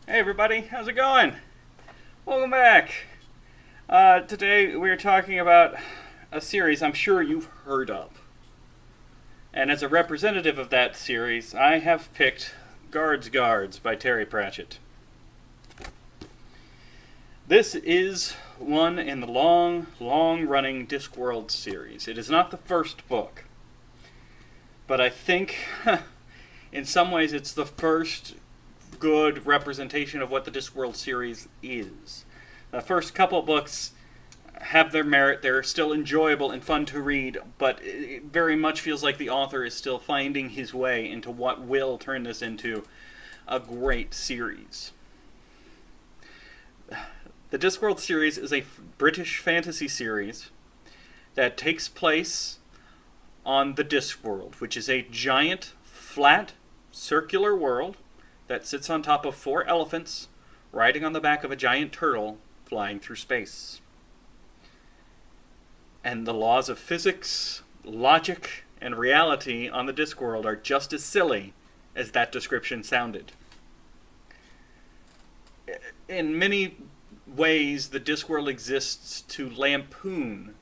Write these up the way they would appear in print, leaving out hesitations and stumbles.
Hey everybody, how's it going? Welcome back. Today we're talking about a series I'm sure you've heard of. And as a representative of that series, I have picked Guards by Terry Pratchett. This is one in the long running Discworld series. It is not the first book, but I think in some ways it's the first good representation of what the Discworld series is. The first couple books have their merit. They're still enjoyable and fun to read, but it very much feels like the author is still finding his way into what will turn this into a great series. The Discworld series is a British fantasy series that takes place on the Discworld, which is a giant, flat, circular world that sits on top of 4 elephants riding on the back of a giant turtle flying through space. And the laws of physics, logic, and reality on the Discworld are just as silly as that description sounded. In many ways, the Discworld exists to lampoon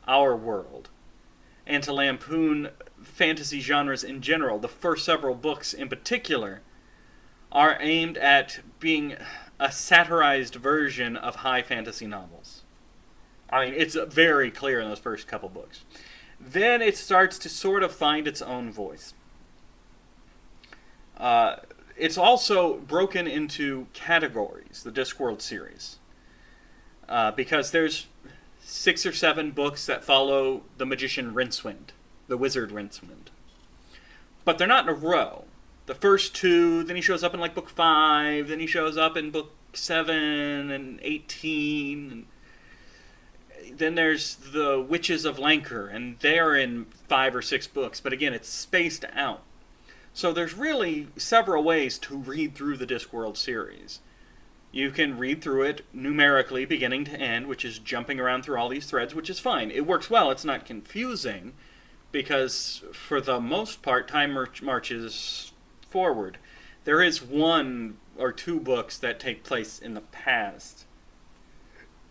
our world and to lampoon fantasy genres in general. The first several books in particular are aimed at being a satirized version of high fantasy novels. I mean, it's very clear in those first couple books. Then it starts to sort of find its own voice. It's also broken into categories, the Discworld series, because there's 6 or 7 books that follow the magician Rincewind, the wizard Rincewind. But they're not in a row. The first 2, then he shows up in like book 5, then he shows up in book 7 and 18. And then there's the Witches of Lancre, and they're in 5 or 6 books, but again, it's spaced out. So there's really several ways to read through the Discworld series. You can read through it numerically, beginning to end, which is jumping around through all these threads, which is fine. It works well, it's not confusing, because for the most part, time marches forward. There is 1 or 2 books that take place in the past,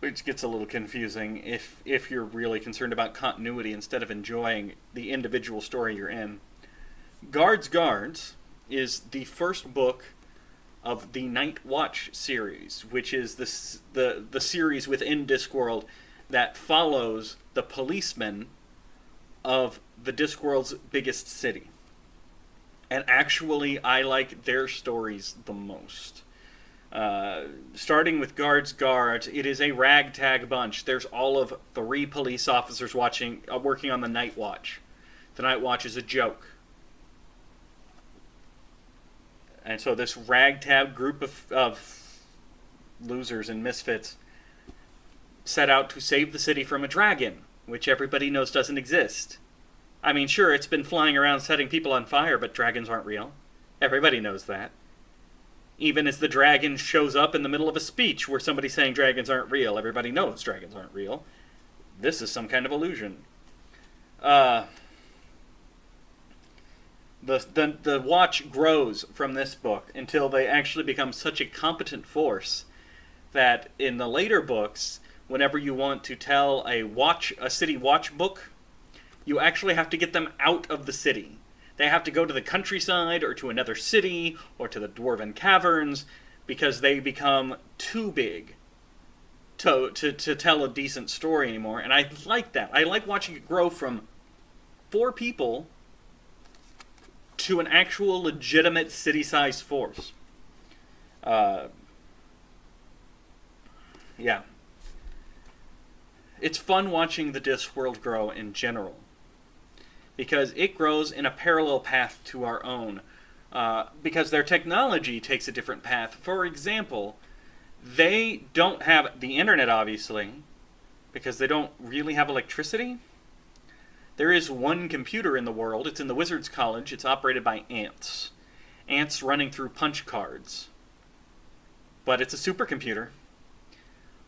which gets a little confusing if you're really concerned about continuity instead of enjoying the individual story you're in. Guards is the first book of the Night Watch series, which is the series within Discworld that follows the policemen of the Discworld's biggest city. And actually, I like their stories the most. Starting with Guards, it is a ragtag bunch. There's all of 3 police officers working on the Night Watch. The Night Watch is a joke. And so this ragtag group of losers and misfits set out to save the city from a dragon, which everybody knows doesn't exist. I mean, sure, it's been flying around setting people on fire, but dragons aren't real. Everybody knows that. Even as the dragon shows up in the middle of a speech where somebody's saying dragons aren't real, everybody knows dragons aren't real. This is some kind of illusion. The Watch grows from this book until they actually become such a competent force that in the later books, whenever you want to tell a city watch book, you actually have to get them out of the city. They have to go to the countryside or to another city or to the Dwarven Caverns because they become too big to tell a decent story anymore. And I like that. I like watching it grow from 4 people to an actual legitimate city-sized force. Yeah. It's fun watching the Discworld grow in general, because it grows in a parallel path to our own, because their technology takes a different path. For example, they don't have the internet, obviously, because they don't really have electricity. There is 1 computer in the world. It's in the Wizards College. It's operated by ants. Ants running through punch cards. But it's a supercomputer.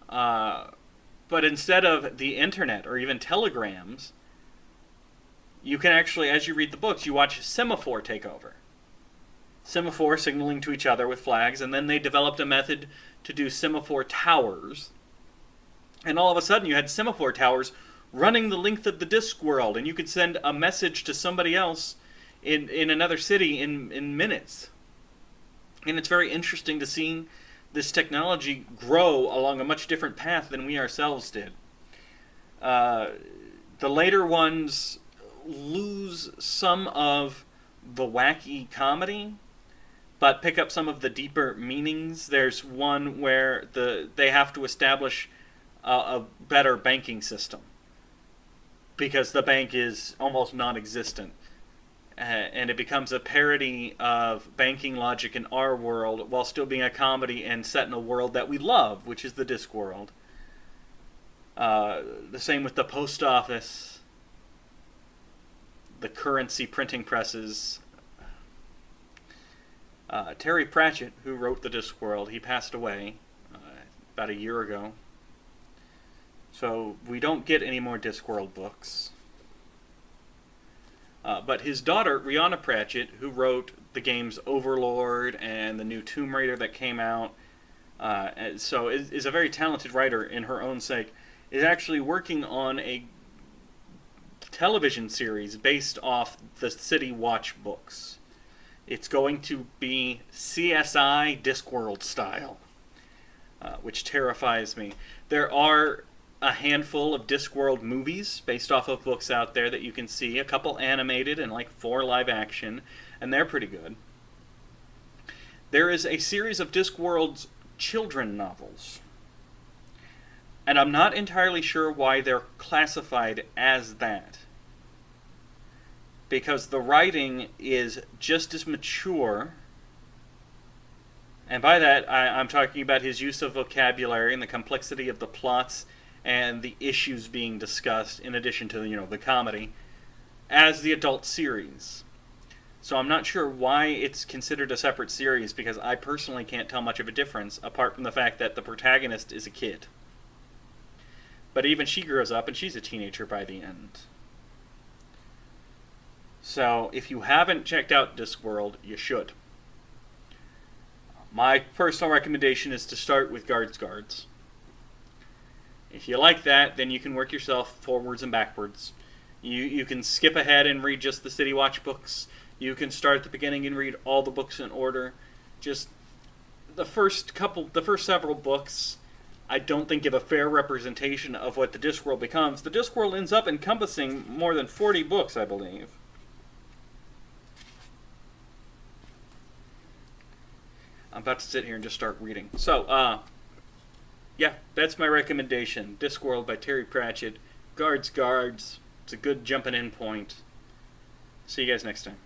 But instead of the internet or even telegrams, you can actually, as you read the books, you watch Semaphore take over. semaphore signaling to each other with flags, and then they developed a method to do semaphore towers. And all of a sudden you had semaphore towers running the length of the Discworld, and you could send a message to somebody else in another city in minutes. And it's very interesting to see this technology grow along a much different path than we ourselves did. The later ones lose some of the wacky comedy, but pick up some of the deeper meanings. There's one where they have to establish a better banking system because the bank is almost non-existent. And it becomes a parody of banking logic in our world while still being a comedy and set in a world that we love, which is the Discworld. The same with the post office, the currency printing presses. Terry Pratchett, who wrote the Discworld, he passed away about a year ago. So we don't get any more Discworld books. But his daughter, Rihanna Pratchett, who wrote the games Overlord and the new Tomb Raider that came out, so is a very talented writer in her own sake, is actually working on a television series based off the City Watch books. It's going to be CSI Discworld style, which terrifies me. There are a handful of Discworld movies based off of books out there that you can see, a couple animated and like 4 live action, and they're pretty good. There is a series of Discworld's children novels, and I'm not entirely sure why they're classified as that, because the writing is just as mature, and by that I'm talking about his use of vocabulary and the complexity of the plots and the issues being discussed, in addition to, the comedy, as the adult series. So I'm not sure why it's considered a separate series, because I personally can't tell much of a difference, apart from the fact that the protagonist is a kid. But even she grows up, and she's a teenager by the end. So if you haven't checked out Discworld, you should. My personal recommendation is to start with Guards. If you like that, then you can work yourself forwards and backwards. You can skip ahead and read just the City Watch books. You can start at the beginning and read all the books in order. Just the first several books, I don't think give a fair representation of what the Discworld becomes. The Discworld ends up encompassing more than 40 books, I believe. I'm about to sit here and just start reading. So, yeah, that's my recommendation. Discworld by Terry Pratchett. Guards. It's a good jumping in point. See you guys next time.